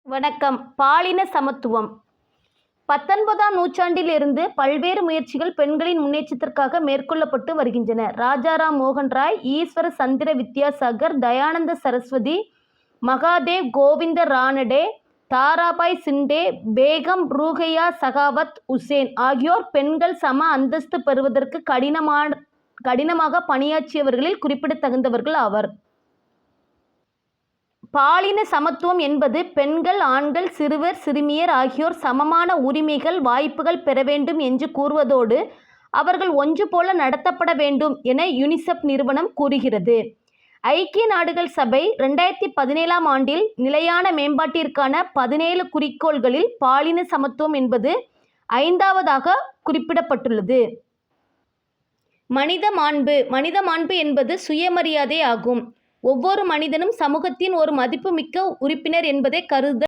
வணக்கம். பாலின சமத்துவம் 19ஆம் நூற்றாண்டிலிருந்து பல்வேறு முயற்சிகள் பெண்களின் முன்னேற்றத்திற்காக மேற்கொள்ளப்பட்டு வருகின்றன. ராஜாராம் மோகன் ராய், ஈஸ்வர சந்திர வித்யாசாகர், தயானந்த சரஸ்வதி, மகாதேவ் கோவிந்த ரானடே, தாராபாய் சிண்டே, பேகம் ரூகையா சகாவத் உசேன் ஆகியோர் பெண்கள் சம அந்தஸ்து பெறுவதற்கு கடினமாக பணியாற்றியவர்களில் குறிப்பிடத்தகுந்தவர்கள் ஆவர். பாலின சமத்துவம் என்பது பெண்கள், ஆண்கள், சிறுவர், சிறுமியர் ஆகியோர் சமமான உரிமைகள், வாய்ப்புகள் பெற வேண்டும் என்று கூறுவதோடு அவர்கள் ஒன்று போல நடத்தப்பட வேண்டும் என யுனிசெப் நிறுவனம் கூறுகிறது. ஐக்கிய நாடுகள் சபை 2017ஆம் ஆண்டில் நிலையான மேம்பாட்டிற்கான 17 குறிக்கோள்களில் பாலின சமத்துவம் என்பது 5வதாக குறிப்பிடப்பட்டுள்ளது. மனித மாண்பு என்பது சுயமரியாதை ஆகும். ஒவ்வொரு மனிதனும் சமூகத்தின் ஒரு மதிப்புமிக்க உறுப்பினர் என்பதை கருதுதல்